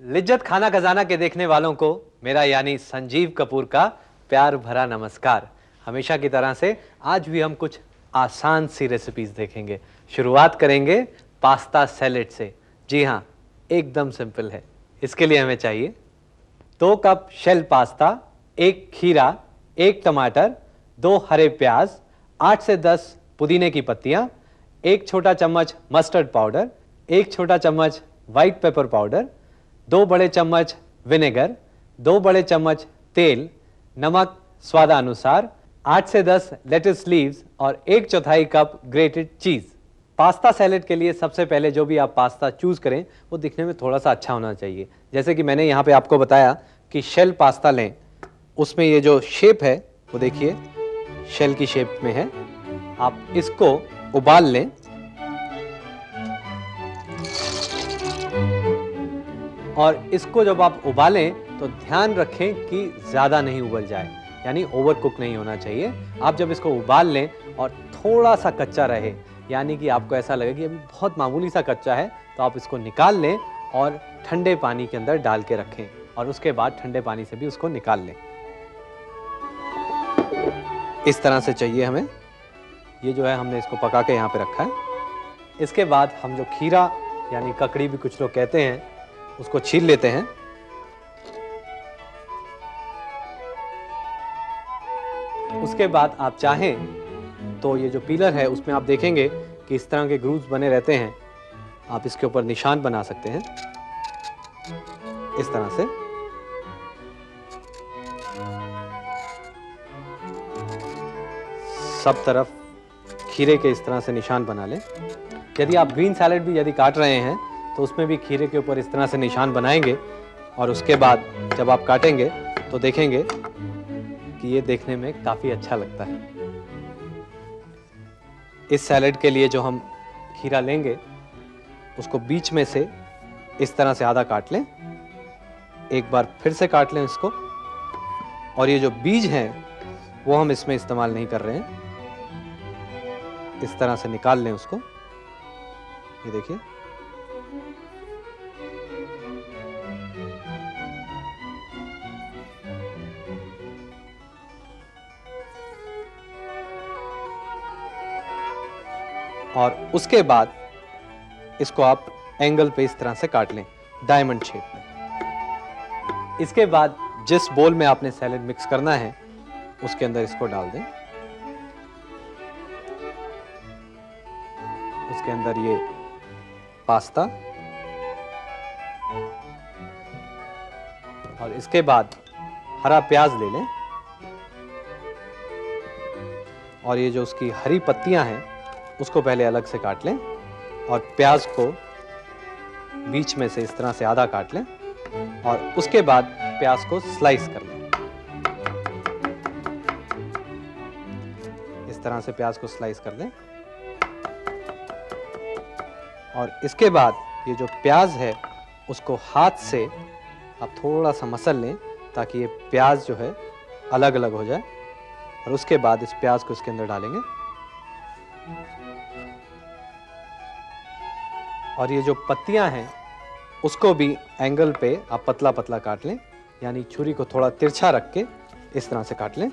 लिज्जत खाना खजाना के देखने वालों को मेरा यानी संजीव कपूर का प्यार भरा नमस्कार। हमेशा की तरह से आज भी हम कुछ आसान सी रेसिपीज देखेंगे। शुरुआत करेंगे पास्ता सैलेड से। जी हाँ, एकदम सिंपल है। इसके लिए हमें चाहिए 2 कप शेल पास्ता, 1 खीरा, 1 टमाटर, 2 हरे प्याज, 8 से 10 पुदीने की पत्तियां, 1 छोटा चम्मच मस्टर्ड पाउडर, 1 छोटा चम्मच व्हाइट पेपर पाउडर, 2 बड़े चम्मच विनेगर, 2 बड़े चम्मच तेल, नमक स्वादानुसार, 8 से 10 लेट्स लीव्स और 1/4 कप ग्रेटेड चीज। पास्ता सैलेड के लिए सबसे पहले जो भी आप पास्ता चूज करें वो दिखने में थोड़ा सा अच्छा होना चाहिए। जैसे कि मैंने यहाँ पे आपको बताया कि शेल पास्ता लें, उसमें ये जो शेप है वो देखिए शेल की शेप में है। आप इसको उबाल लें और इसको जब आप उबालें तो ध्यान रखें कि ज़्यादा नहीं उबल जाए, यानी ओवर कुक नहीं होना चाहिए। आप जब इसको उबाल लें और थोड़ा सा कच्चा रहे, यानी कि आपको ऐसा लगे कि अभी बहुत मामूली सा कच्चा है, तो आप इसको निकाल लें और ठंडे पानी के अंदर डाल के रखें और उसके बाद ठंडे पानी से भी उसको निकाल लें। इस तरह से चाहिए हमें। ये जो है हमने इसको पका के यहाँ पे रखा है। इसके बाद हम जो खीरा यानी ककड़ी भी कुछ लोग कहते हैं, उसको छील लेते हैं। उसके बाद आप चाहें तो ये जो पीलर है उसमें आप देखेंगे कि इस तरह के ग्रूव्स बने रहते हैं। आप इसके ऊपर निशान बना सकते हैं इस तरह से। सब तरफ खीरे के इस तरह से निशान बना लें। यदि आप ग्रीन सैलेड भी यदि काट रहे हैं तो उसमें भी खीरे के ऊपर इस तरह से निशान बनाएंगे और उसके बाद जब आप काटेंगे तो देखेंगे कि ये देखने में काफ़ी अच्छा लगता है। इस सैलेड के लिए जो हम खीरा लेंगे उसको बीच में से इस तरह से आधा काट लें। एक बार फिर से काट लें इसको, और ये जो बीज हैं वो हम इसमें इस्तेमाल नहीं कर रहे हैं। इस तरह से निकाल लें उसको। ये देखिए, और उसके बाद इसको आप एंगल पे इस तरह से काट लें डायमंड शेप में। इसके बाद जिस बोल में आपने सैलेड मिक्स करना है उसके अंदर इसको डाल दें। उसके अंदर ये पास्ता, और इसके बाद हरा प्याज ले लें और ये जो उसकी हरी पत्तियां हैं उसको पहले अलग से काट लें और प्याज को बीच में से इस तरह से आधा काट लें और उसके बाद प्याज को स्लाइस कर लें। इस तरह से प्याज को स्लाइस कर लें और इसके बाद ये जो प्याज है उसको हाथ से आप थोड़ा सा मसल लें ताकि ये प्याज जो है अलग अलग हो जाए, और उसके बाद इस प्याज को इसके अंदर डालेंगे। और ये जो पत्तियां हैं उसको भी एंगल पे आप पतला पतला काट लें, यानी छुरी को थोड़ा तिरछा रख के इस तरह से काट लें।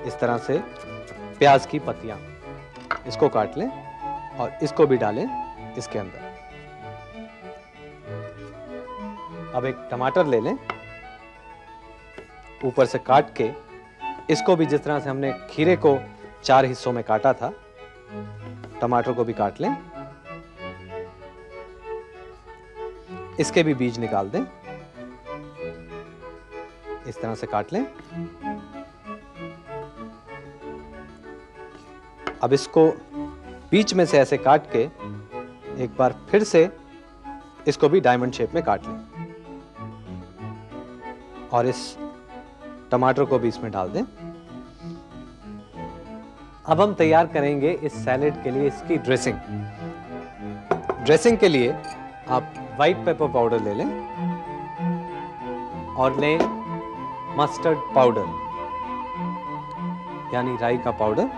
इस तरह से प्याज की पत्तियां इसको काट लें और इसको भी डालें इसके अंदर। अब एक टमाटर ले लें, ऊपर से काट के इसको भी जिस तरह से हमने खीरे को 4 हिस्सों में काटा था, टमाटर को भी काट लें। इसके भी बीज निकाल दें। इस तरह से काट लें। अब इसको बीच में से ऐसे काट के एक बार फिर से इसको भी डायमंड शेप में काट लें और इस टमाटर को भी इसमें डाल दें। अब हम तैयार करेंगे इस सैलेड के लिए इसकी ड्रेसिंग। ड्रेसिंग के लिए आप व्हाइट पेपर पाउडर ले लें और लें मस्टर्ड पाउडर। यानी राई का पाउडर,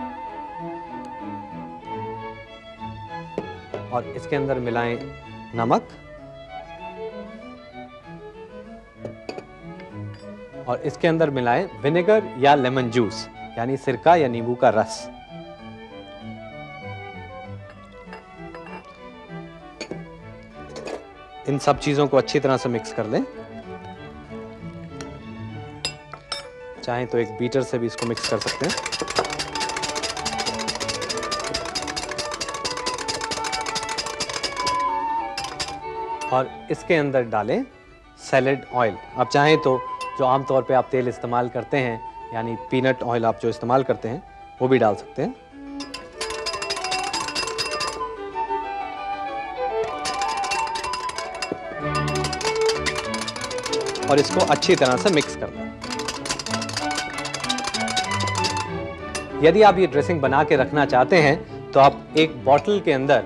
और इसके अंदर मिलाएं नमक, और इसके अंदर मिलाएं विनेगर या लेमन जूस यानी सिरका या नींबू का रस। इन सब चीजों को अच्छी तरह से मिक्स कर लें। चाहें तो एक बीटर से भी इसको मिक्स कर सकते हैं। और इसके अंदर डालें सैलेड ऑयल। आप चाहें तो जो आमतौर पे आप तेल इस्तेमाल करते हैं यानी पीनट ऑयल आप जो इस्तेमाल करते हैं वो भी डाल सकते हैं। और इसको अच्छी तरह से मिक्स कर लें। यदि आप ये ड्रेसिंग बना के रखना चाहते हैं तो आप एक बॉटल के अंदर,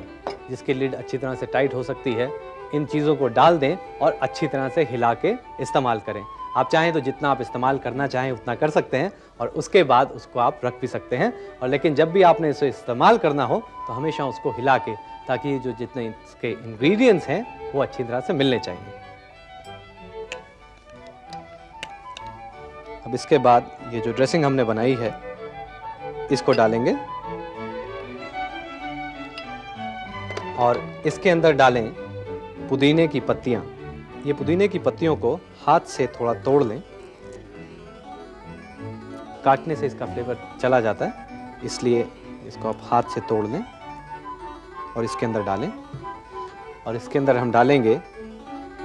जिसकी लिड अच्छी तरह से टाइट हो सकती है, इन चीज़ों को डाल दें और अच्छी तरह से हिला के इस्तेमाल करें। आप चाहें तो जितना आप इस्तेमाल करना चाहें उतना कर सकते हैं और उसके बाद उसको आप रख भी सकते हैं। और लेकिन जब भी आपने इसे इस्तेमाल करना हो तो हमेशा उसको हिला के, ताकि जो जितने इसके इंग्रेडिएंट्स हैं वो अच्छी तरह से मिलने चाहिए। अब इसके बाद ये जो ड्रेसिंग हमने बनाई है इसको डालेंगे और इसके अंदर डालें पुदीने की पत्तियां। ये पुदीने की पत्तियों को हाथ से थोड़ा तोड़ लें। काटने से इसका फ्लेवर चला जाता है, इसलिए इसको आप हाथ से तोड़ लें और इसके अंदर डालें। और इसके अंदर हम डालेंगे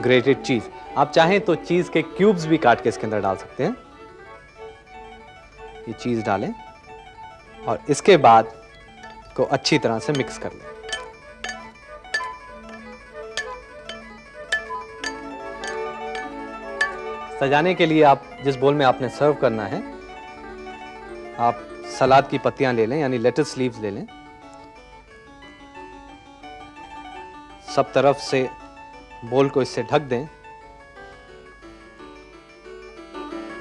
ग्रेटेड चीज़। आप चाहें तो चीज़ के क्यूब्स भी काट के इसके अंदर डाल सकते हैं। ये चीज़ डालें और इसके बाद को अच्छी तरह से मिक्स कर लें। सजाने के लिए आप जिस बोल में आपने सर्व करना है, आप सलाद की पत्तियां ले लें यानी लेटस लीव्स ले लें। सब तरफ से बोल को इससे ढक दें।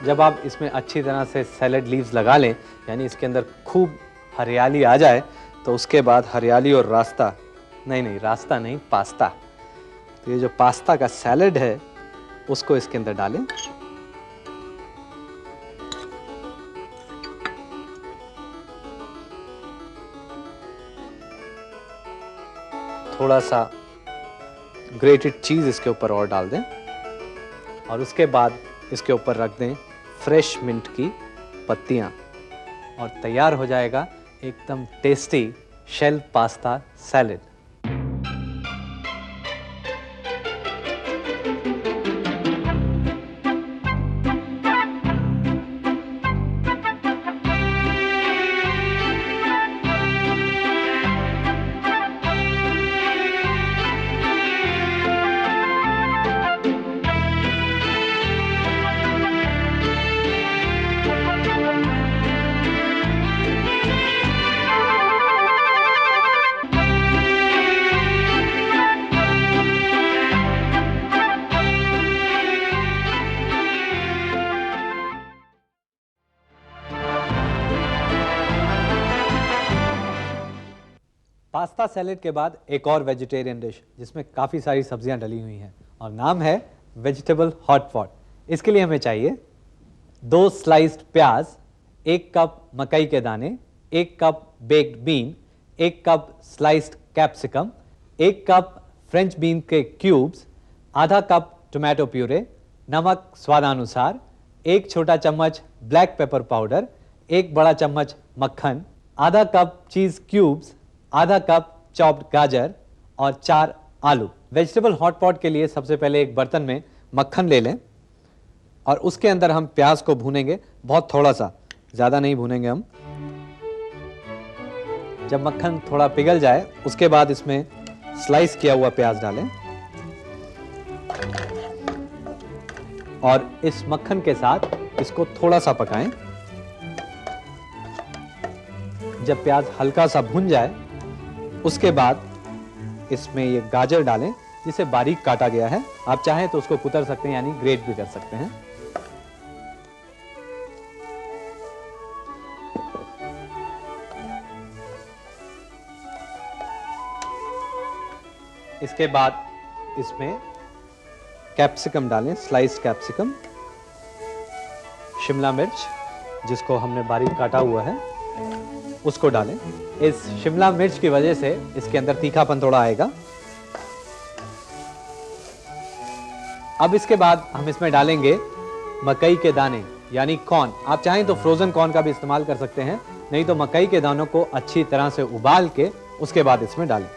जब आप इसमें अच्छी तरह से सैलेड लीव्स लगा लें यानी इसके अंदर खूब हरियाली आ जाए, तो उसके बाद हरियाली और रास्ता नहीं पास्ता, तो ये जो पास्ता का सैलेड है उसको इसके अंदर डालें। थोड़ा सा ग्रेटेड चीज़ इसके ऊपर और डाल दें और उसके बाद इसके ऊपर रख दें फ्रेश मिंट की पत्तियां और तैयार हो जाएगा एकदम tasty shell pasta salad. Pasta salad के बाद एक और वेजिटेरियन डिश जिसमें काफ़ी सारी सब्जियां डली हुई हैं और नाम है वेजिटेबल हॉट पॉट। इसके लिए हमें चाहिए 2 स्लाइस्ड प्याज, 1 कप मकई के दाने, 1 cup baked bean, 1 cup sliced capsicum, 1 cup French bean के क्यूब्स, आधा कप टोमेटो प्यूरे, नमक स्वादानुसार, 1 छोटा चम्मच ब्लैक पेपर पाउडर, 1 बड़ा चम्मच मक्खन, आधा कप चीज़ क्यूब्स, आधा कप चॉप्ड गाजर और 4 आलू। वेजिटेबल हॉट पॉट के लिए सबसे पहले एक बर्तन में मक्खन ले लें और उसके अंदर हम प्याज को भूनेंगे, बहुत थोड़ा सा, ज़्यादा नहीं भूनेंगे हम। जब मक्खन थोड़ा पिघल जाए उसके बाद इसमें स्लाइस किया हुआ प्याज डालें और इस मक्खन के साथ इसको थोड़ा सा पकाएं। जब प्याज हल्का सा भुन जाए उसके बाद इसमें ये गाजर डालें जिसे बारीक काटा गया है। आप चाहें तो उसको कुतर सकते हैं यानी ग्रेट भी कर सकते हैं। इसके बाद इसमें कैप्सिकम डालें, स्लाइस कैप्सिकम, शिमला मिर्च जिसको हमने बारीक काटा हुआ है उसको डालें। इस शिमला मिर्च की वजह से इसके अंदर तीखापन थोड़ा आएगा। अब इसके बाद हम इसमें डालेंगे मकई के दाने यानी कॉर्न। आप चाहें तो फ्रोजन कॉर्न का भी इस्तेमाल कर सकते हैं, नहीं तो मकई के दानों को अच्छी तरह से उबाल के उसके बाद इसमें डालें।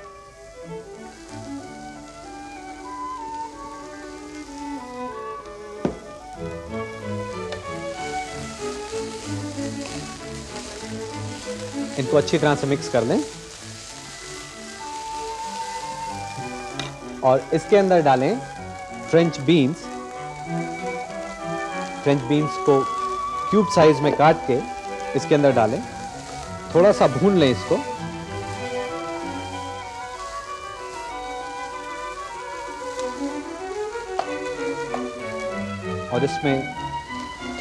इनको अच्छी तरह से मिक्स कर लें और इसके अंदर डालें फ्रेंच बीन्स। फ्रेंच बीन्स को क्यूब साइज में काट के इसके अंदर डालें। थोड़ा सा भून लें इसको। और इसमें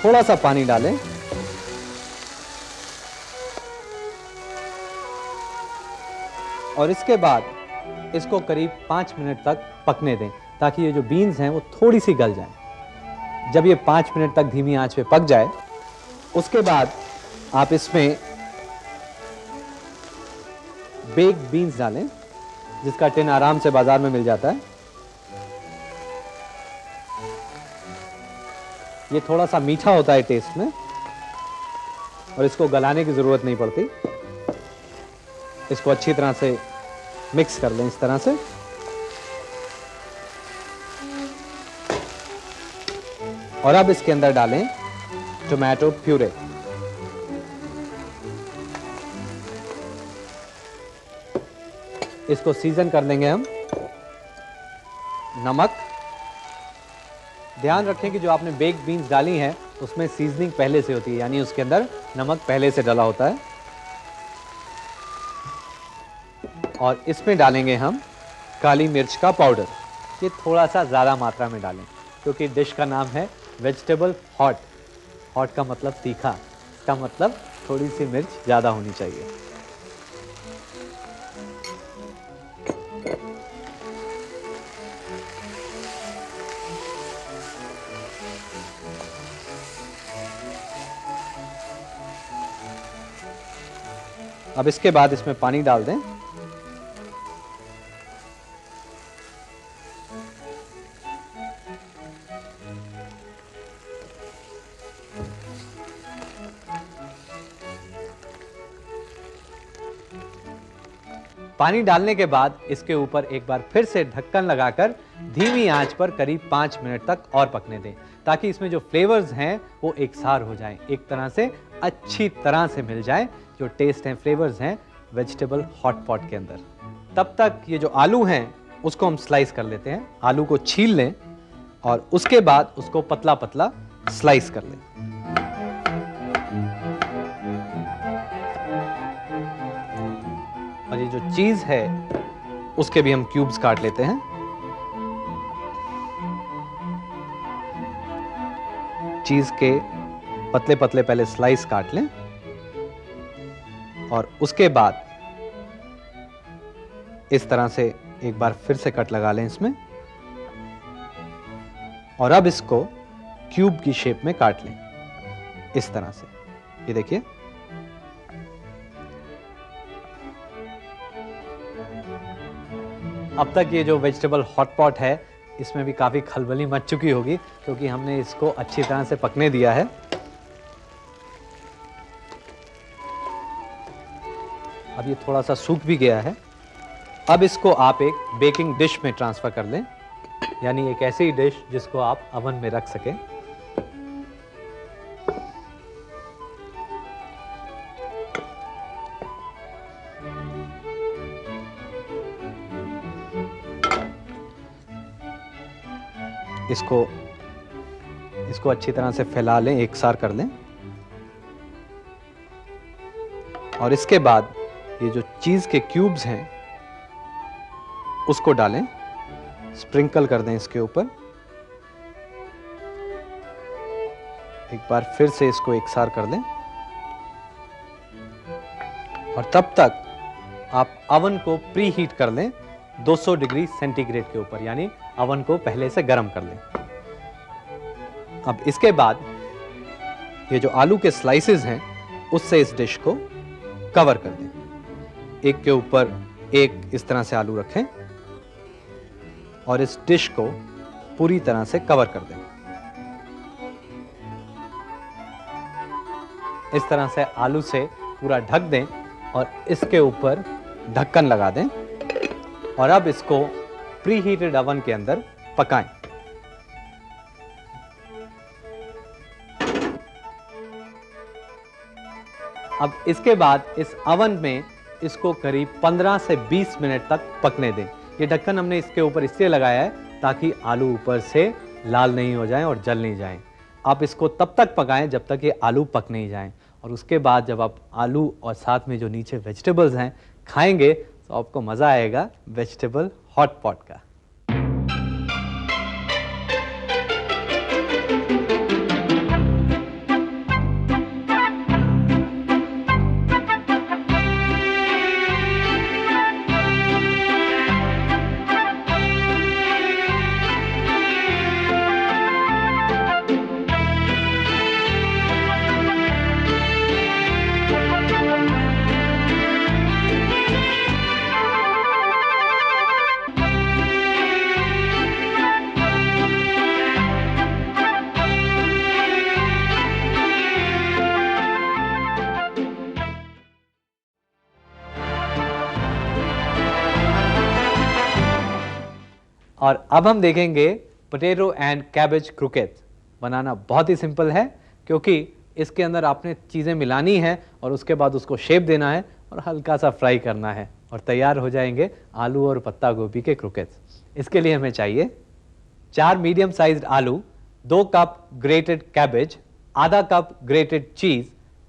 थोड़ा सा पानी डालें और इसके बाद इसको करीब 5 मिनट तक पकने दें ताकि ये जो बीन्स हैं वो थोड़ी सी गल जाएं। जब ये 5 मिनट तक धीमी आंच पे पक जाए उसके बाद आप इसमें बेक्ड बीन्स डालें जिसका टिन आराम से बाजार में मिल जाता है। ये थोड़ा सा मीठा होता है टेस्ट में और इसको गलाने की जरूरत नहीं पड़ती। इसको अच्छी तरह से मिक्स कर लें इस तरह से। और अब इसके अंदर डालें टोमेटो प्यूरे। इसको सीजन कर लेंगे हम। नमक, ध्यान रखें कि जो आपने बेक्ड बीन्स डाली हैं उसमें सीजनिंग पहले से होती है, यानी उसके अंदर नमक पहले से डला होता है। और इसमें डालेंगे हम काली मिर्च का पाउडर। ये थोड़ा सा ज़्यादा मात्रा में डालें क्योंकि डिश का नाम है वेजिटेबल हॉट। हॉट का मतलब तीखा, इसका मतलब थोड़ी सी मिर्च ज़्यादा होनी चाहिए। अब इसके बाद इसमें पानी डाल दें। पानी डालने के बाद इसके ऊपर एक बार फिर से ढक्कन लगाकर धीमी आंच पर करीब 5 मिनट तक और पकने दें ताकि इसमें जो फ्लेवर्स हैं वो एकसार हो जाएं, एक तरह से अच्छी तरह से मिल जाएं जो टेस्ट हैं, फ्लेवर्स हैं वेजिटेबल हॉट पॉट के अंदर। तब तक ये जो आलू हैं उसको हम स्लाइस कर लेते हैं। आलू को छील लें और उसके बाद उसको पतला पतला स्लाइस कर लें। और ये जो चीज है उसके भी हम क्यूब्स काट लेते हैं। चीज के पतले पतले पहले स्लाइस काट लें और उसके बाद इस तरह से एक बार फिर से कट लगा लें इसमें। और अब इसको क्यूब की शेप में काट लें इस तरह से। ये देखिए, अब तक ये जो वेजिटेबल हॉट पॉट है इसमें भी काफ़ी खलबली मच चुकी होगी क्योंकि हमने इसको अच्छी तरह से पकने दिया है। अब ये थोड़ा सा सूख भी गया है। अब इसको आप एक बेकिंग डिश में ट्रांसफ़र कर लें, यानी एक ऐसी डिश जिसको आप अवन में रख सकें। इसको अच्छी तरह से फैला लें, एकसार कर लें। और इसके बाद ये जो चीज़ के क्यूब्स हैं उसको डालें, स्प्रिंकल कर दें इसके ऊपर। एक बार फिर से इसको एकसार कर दें और तब तक आप अवन को प्री हीट कर लें 200 डिग्री सेंटीग्रेड के ऊपर, यानी अवन को पहले से गर्म कर लें। अब इसके बाद ये जो आलू के स्लाइसेस हैं उससे इस डिश को कवर कर दें। एक के ऊपर एक इस तरह से आलू रखें और इस डिश को पूरी तरह से कवर कर दें। इस तरह से आलू से पूरा ढक दें और इसके ऊपर ढक्कन लगा दें और अब इसको प्री हीटेड अवन के अंदर पकाएं। अब इसके बाद इस अवन में इसको करीब 15 से 20 मिनट तक पकने दें। ये ढक्कन हमने इसके ऊपर इसलिए लगाया है ताकि आलू ऊपर से लाल नहीं हो जाएं और जल नहीं जाएं। आप इसको तब तक पकाएं जब तक ये आलू पक नहीं जाएं, और उसके बाद जब आप आलू और साथ में जो नीचे वेजिटेबल्स हैं खाएंगे तो आपको मज़ा आएगा वेजिटेबल हॉट पॉट का। और अब हम देखेंगे पोटैटो एंड कैबेज क्रोकेट्स। बनाना बहुत ही सिंपल है क्योंकि इसके अंदर आपने चीज़ें मिलानी है और उसके बाद उसको शेप देना है और हल्का सा फ्राई करना है और तैयार हो जाएंगे आलू और पत्ता गोभी के क्रोकेट्स। इसके लिए हमें चाहिए 4 मीडियम साइज्ड आलू, 2 कप ग्रेटेड कैबेज, आधा कप ग्रेटेड चीज़,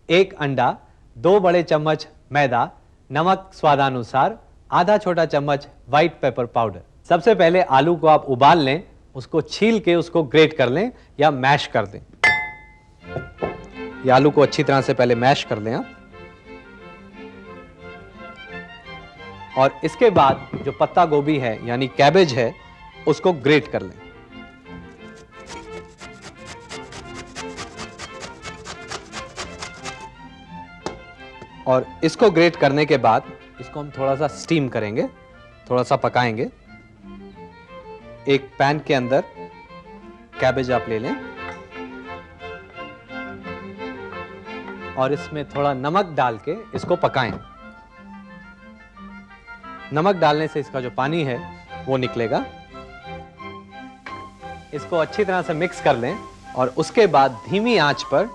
1 अंडा, 2 बड़े चम्मच मैदा, नमक स्वादानुसार, आधा छोटा चम्मच व्हाइट पेपर पाउडर। सबसे पहले आलू को आप उबाल लें, उसको छील के उसको ग्रेट कर लें या मैश कर दें। ये आलू को अच्छी तरह से पहले मैश कर लें आप, और इसके बाद जो पत्ता गोभी है यानी कैबेज है उसको ग्रेट कर लें। और इसको ग्रेट करने के बाद इसको हम थोड़ा सा स्टीम करेंगे, थोड़ा सा पकाएंगे। एक पैन के अंदर कैबेज आप ले लें और इसमें थोड़ा नमक डाल के इसको पकाएं। नमक डालने से इसका जो पानी है वो निकलेगा। इसको अच्छी तरह से मिक्स कर लें और उसके बाद धीमी आंच पर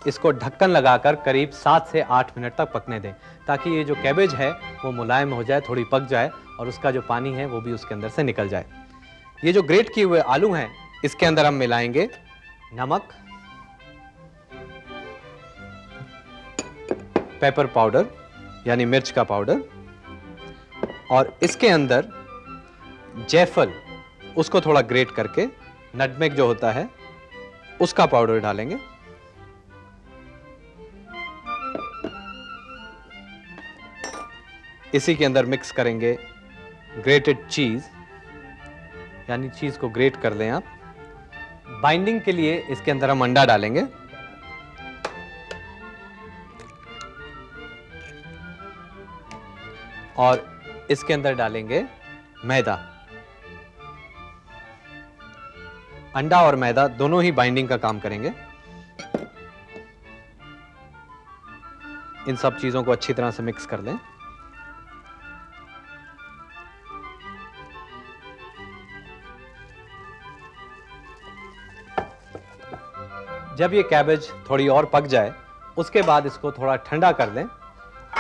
इसको ढक्कन लगाकर करीब 7 से 8 मिनट तक पकने दें ताकि ये जो कैबेज है वो मुलायम हो जाए, थोड़ी पक जाए और उसका जो पानी है वो भी उसके अंदर से निकल जाए। ये जो ग्रेट किए हुए आलू हैं इसके अंदर हम मिलाएंगे नमक, पेपर पाउडर यानी मिर्च का पाउडर, और इसके अंदर जायफल, उसको थोड़ा ग्रेट करके, नटमेग जो होता है उसका पाउडर डालेंगे। इसी के अंदर मिक्स करेंगे ग्रेटेड चीज, यानी चीज को ग्रेट कर लें आप। बाइंडिंग के लिए इसके अंदर हम अंडा डालेंगे और इसके अंदर डालेंगे मैदा। अंडा और मैदा दोनों ही बाइंडिंग का काम करेंगे। इन सब चीजों को अच्छी तरह से मिक्स कर लें। जब ये कैबेज थोड़ी और पक जाए उसके बाद इसको थोड़ा ठंडा कर लें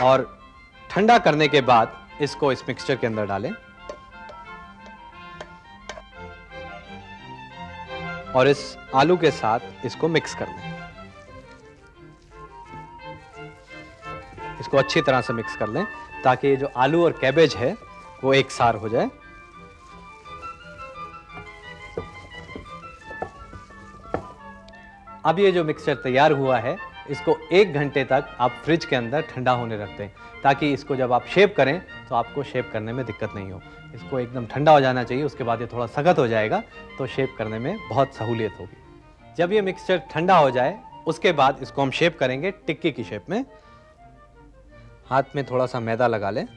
और ठंडा करने के बाद इसको इस मिक्सचर के अंदर डालें और इस आलू के साथ इसको मिक्स कर लें। इसको अच्छी तरह से मिक्स कर लें ताकि ये जो आलू और कैबेज है वो एक सार हो जाए। अब ये जो मिक्सचर तैयार हुआ है इसको 1 घंटे तक आप फ्रिज के अंदर ठंडा होने रख दें, ताकि इसको जब आप शेप करें तो आपको शेप करने में दिक्कत नहीं हो। इसको एकदम ठंडा हो जाना चाहिए, उसके बाद ये थोड़ा सख्त हो जाएगा तो शेप करने में बहुत सहूलियत होगी। जब ये मिक्सचर ठंडा हो जाए उसके बाद इसको हम शेप करेंगे टिक्की की शेप में। हाथ में थोड़ा सा मैदा लगा लें,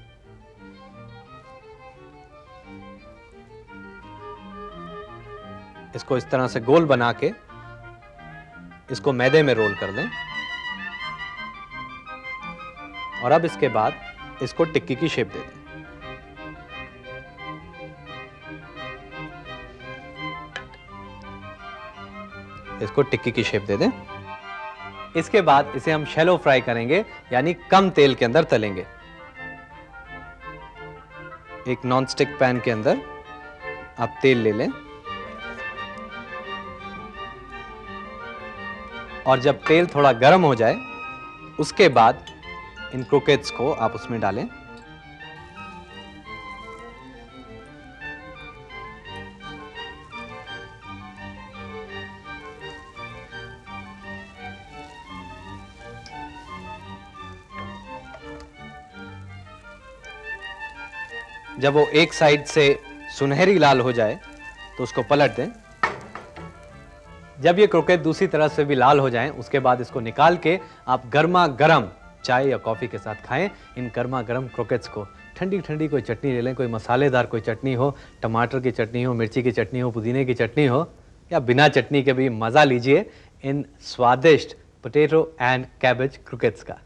इसको इस तरह से गोल बना के इसको मैदे में रोल कर लें और अब इसके बाद इसको टिक्की की शेप दे दें। इसको टिक्की की शेप दे दें। इसके बाद इसे हम शैलो फ्राई करेंगे, यानी कम तेल के अंदर तलेंगे। एक नॉनस्टिक पैन के अंदर आप तेल ले लें और जब तेल थोड़ा गर्म हो जाए उसके बाद इन क्रोकेट्स को आप उसमें डालें। जब वो एक साइड से सुनहरी लाल हो जाए तो उसको पलट दें। जब ये क्रोकेट दूसरी तरफ से भी लाल हो जाएं, उसके बाद इसको निकाल के आप गर्मा गर्म चाय या कॉफ़ी के साथ खाएं। इन गर्मा गर्म क्रोकेट्स को ठंडी ठंडी कोई चटनी ले लें, कोई मसालेदार कोई चटनी हो, टमाटर की चटनी हो, मिर्ची की चटनी हो, पुदीने की चटनी हो, या बिना चटनी के भी मज़ा लीजिए इन स्वादिष्ट पोटैटो एंड कैबेज क्रोकेट्स का।